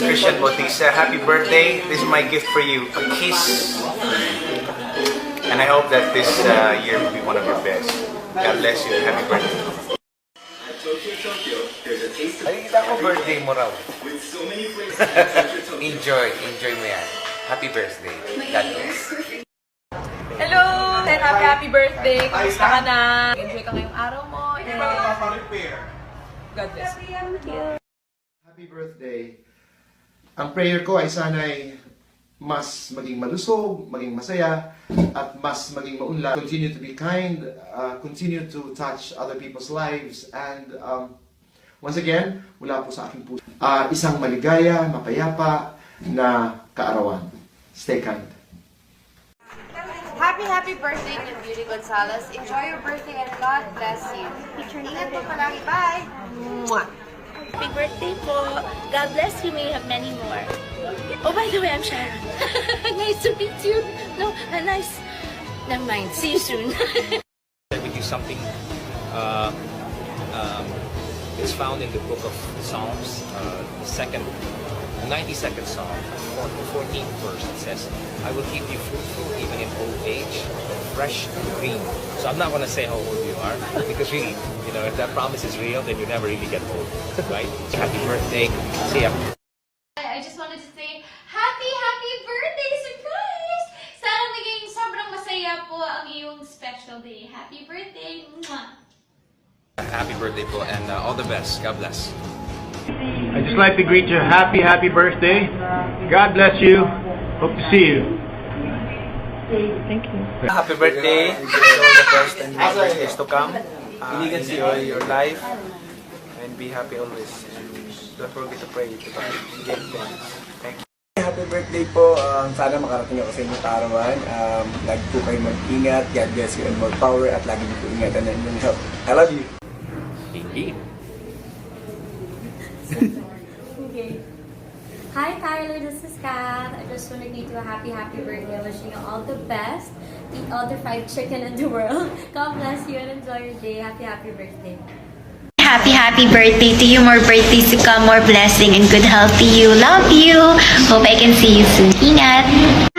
Christian Bautista. Happy birthday. This is my gift for you. A kiss. And I hope that this year will be one of your best. God bless you. Happy birthday. Nakikita ko birthday mo raw. Enjoy mo yan. Happy birthday. God bless. Hello! And happy birthday! Kamusta ka na? Enjoy ka ngayong araw mo. And God bless you. Happy birthday. Ang prayer ko ay sana'y mas maging malusog, maging masaya, at mas maging maunlad. Continue to be kind, continue to touch other people's lives, and once again, mula po sa aking puso, isang maligaya, mapayapa na kaarawan. Stay kind. Happy birthday to Beauty Gonzalez. Enjoy your birthday and God bless you. Ingat po palagi. Bye! Mwah! Happy birthday po. God bless you. May you have many more. Oh, by the way, I'm Sharon. Nice to meet you. No, nice. Never mind. See you soon. Let me do something. It's found in the book of Psalms, the 92nd Psalm, the 14th verse. It says, "I will keep you fruitful even in old age, fresh and green." So I'm not going to say how old you are, because really, if that promise is real, then you never really get old, right? Happy birthday. See ya. I just wanted to say, happy birthday! Surprise! Sana naging sobrang masaya po ang iyong special day. Happy birthday! Mwah! Happy birthday po, and all the best. God bless. I'd just like to greet you happy birthday. God bless you. Hope to see you. Happy birthday. All the best and more birthdays to come. Enjoy your life and be happy always. And don't forget to pray to God. Thank you. Happy birthday po. Sana makarating ako sa inyong kaarawan. Lagi po kayo mag-ingat. God bless you and more power. At lagi po ingatan ng inyong health. I love you. Indeed. Okay. Hi Tyler, this is Kat. I just want to greet you a happy birthday. Wishing you all the best. Eat all the fried chicken in the world. God bless you and enjoy your day. Happy birthday. Happy birthday to you. More birthdays to come. More blessing and good health to you. Love you. Hope I can see you soon. Ingat.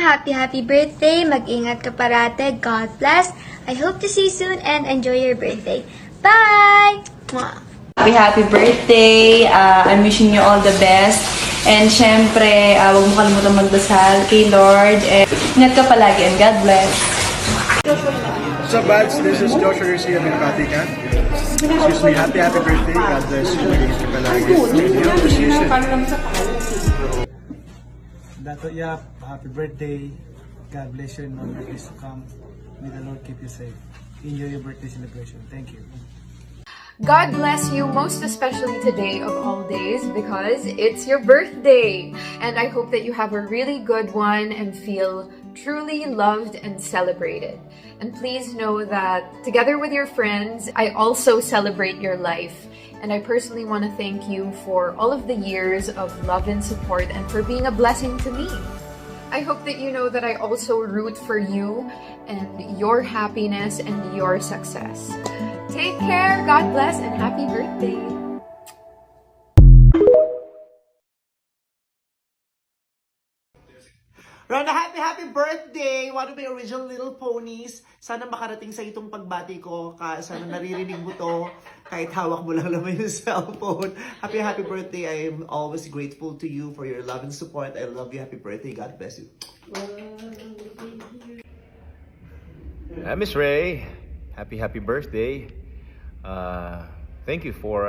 Happy birthday. Mag-ingat ka parate. God bless. I hope to see you soon and enjoy your birthday. Bye! Mwah. Happy birthday! I'm wishing you all the best. And syempre, huwag mo kalimutan magdasal kay Lord. And ingat ka palagi and God bless. What's up, Bads? This is Joshua Garcia with Vatican. Excuse me, happy birthday. God bless you. Mag-ingat ka palagi. Hope to see you soon. Dato Yap, happy birthday. God bless you and more birthdays to come. May the Lord keep you safe. Enjoy your birthday celebration. Thank you. God bless you most especially today of all days because it's your birthday. And I hope that you have a really good one and feel truly loved and celebrated. And please know that together with your friends, I also celebrate your life. And I personally want to thank you for all of the years of love and support and for being a blessing to me. I hope that you know that I also root for you and your happiness and your success. Take care, God bless, and happy birthday! Rona, happy birthday! One of my original little ponies. Sana makarating sa itong pagbati ko. Sana naririnig mo to kahit hawak mo lang naman yung cellphone. Happy birthday. I am always grateful to you for your love and support. I love you. Happy birthday. God bless you. Miss Ray, happy birthday. Thank you for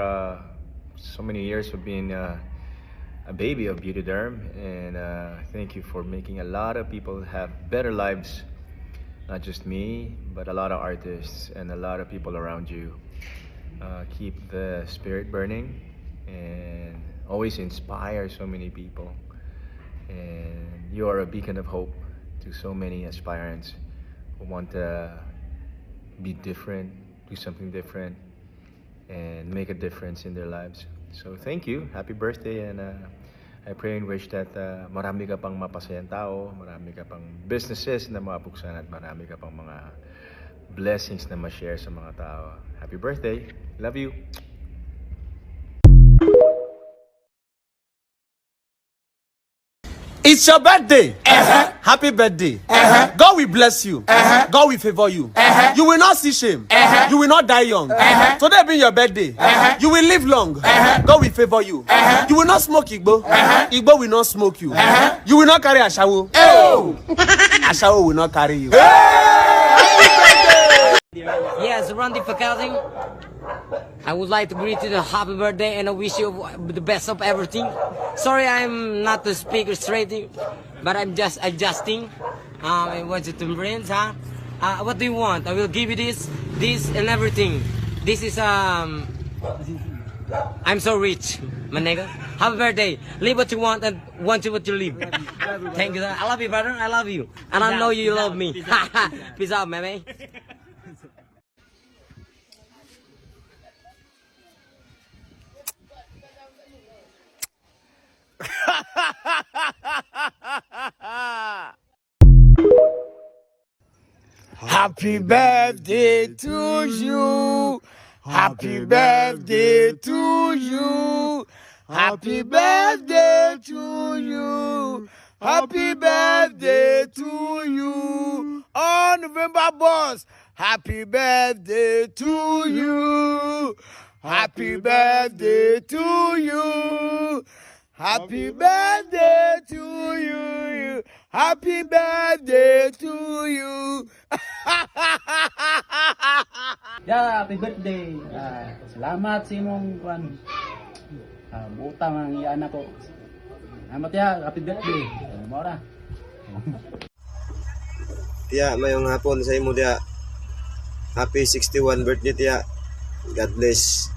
so many years of being a baby of Beauty Derm, and thank you for making a lot of people have better lives, not just me, but a lot of artists and a lot of people around you. Keep the spirit burning and always inspire so many people, and you are a beacon of hope to so many aspirants who want to be different, do something different, and make a difference in their lives. So thank you, happy birthday, and I pray and wish that marami ka pang mapasayang tao, marami ka pang businesses na mabuksan, at marami ka pang mga blessings na ma-share sa mga tao. Happy birthday, love you! It's your birthday. Happy birthday. God will bless you. God will favor you. You will not see shame. You will not die young. Today being your birthday, you will live long. God will favor you. You will not smoke Igbo. Igbo will not smoke you. You will not carry Ashawo. Ashawo will not carry you. Yes, Randy Fakazing. I would like to greet you a happy birthday and I wish you the best of everything. Sorry, I'm not the speaker straight, but I'm just adjusting. What's it to friends, huh? What do you want? I will give you this, and everything. This is I'm so rich, my nigga. Happy birthday. Live what you want and want you what you live. Thank you, sir. I love you, brother. I love you, and I know you love me. Peace out, man. Happy birthday to you. Happy birthday to you. Happy birthday to you. Happy birthday to you. On November boss. Happy birthday to you. Happy birthday to you. Happy birthday to you. Happy birthday to you. Happy birthday. Salamat sa imong butang ang iyana ko. Salamat ya, happy birthday. Mora. Tiya, mayong hapon sa imo dia. Happy 61 birthday tiya. God bless.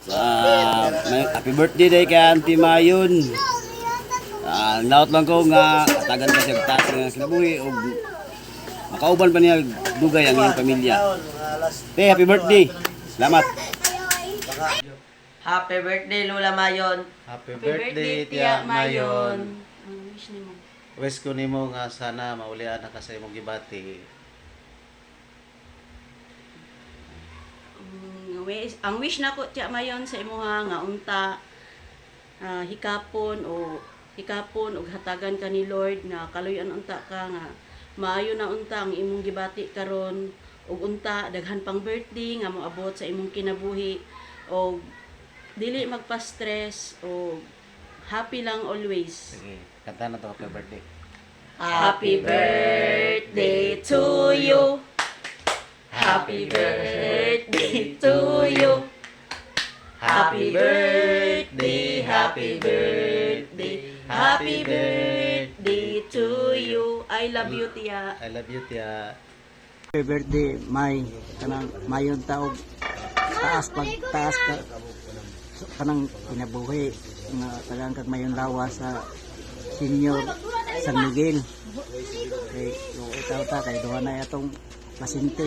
Happy birthday day kay Auntie Mayon. Naot lang ko nga tagan ka siya taas nga kinabuhi ug makauban pa niya dugay ang iyang pamilya. Happy birthday. Salamat. Happy birthday, Lola Mayon. Happy birthday, Tia Mayon. Wish ko nimo nga sana maulian na ka sa imong gibati. Ang wish nako Tia Mayon sa imuha nga unta hikapon og hatagan ka ni Lord nga kaluyan unta ka nga maayo na unta ang imong gibati karon og unta daghan pang birthday nga moabot sa imong kinabuhi og dili magpa-stress og happy lang always. Sige, kanta na to happy birthday. Happy birthday to you. Happy birthday to you. Happy birthday, happy birthday, happy birthday to you. I love you, Tia. I love you, Tia. Happy birthday, May. Kanang mayon taog taas ka kanang kinabuhi nga tagang kag mayon lawas sa Senior San Miguel. Kay utaw ta kay duha na atong pasyente.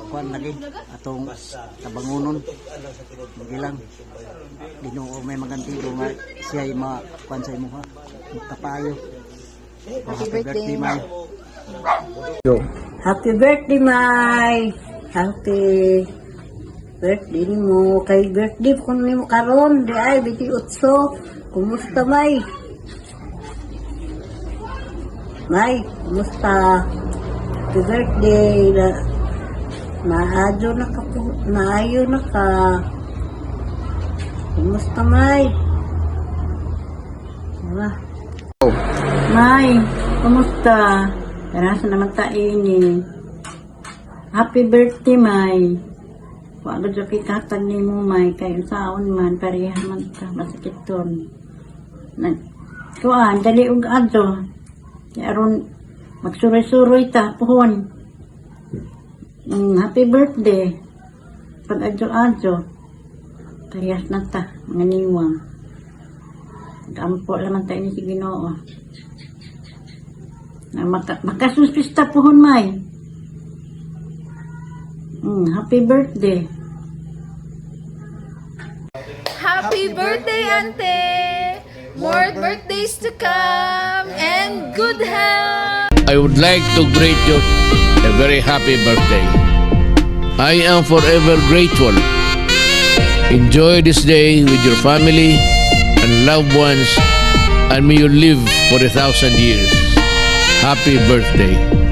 Kuan lagi atong tabangonon magilang Ginoo may magantigo nga siya ay kuan sa imo ha kapayo. Happy birthday, May. Happy birthday, May. Happy birthday mo. Kay birthday ko nimo karon di ay 28. Kumusta, May? May, kumusta? Happy birthday. Maayo na ka po. Maayo na ka. Kumusta, May? Diba? May, kumusta? Nasa naman taini. Happy birthday, May. Wala dyan kikatan ni mo, May. Kaya saon man, pareha man ka. Masakit doon. Kuan, dali og adto. Aron magsuroy-suroy ta pohon. Happy birthday. Pag adto-adto. Parehas na ta, mga niwang. Gampo laman tayo ni si Ginoo. Makasuspista pohon, May. Happy birthday. Happy birthday, Ante! More birthdays to come and good health! I would like to greet you a very happy birthday. I am forever grateful. Enjoy this day with your family and loved ones and may you live for 1,000 years. Happy birthday.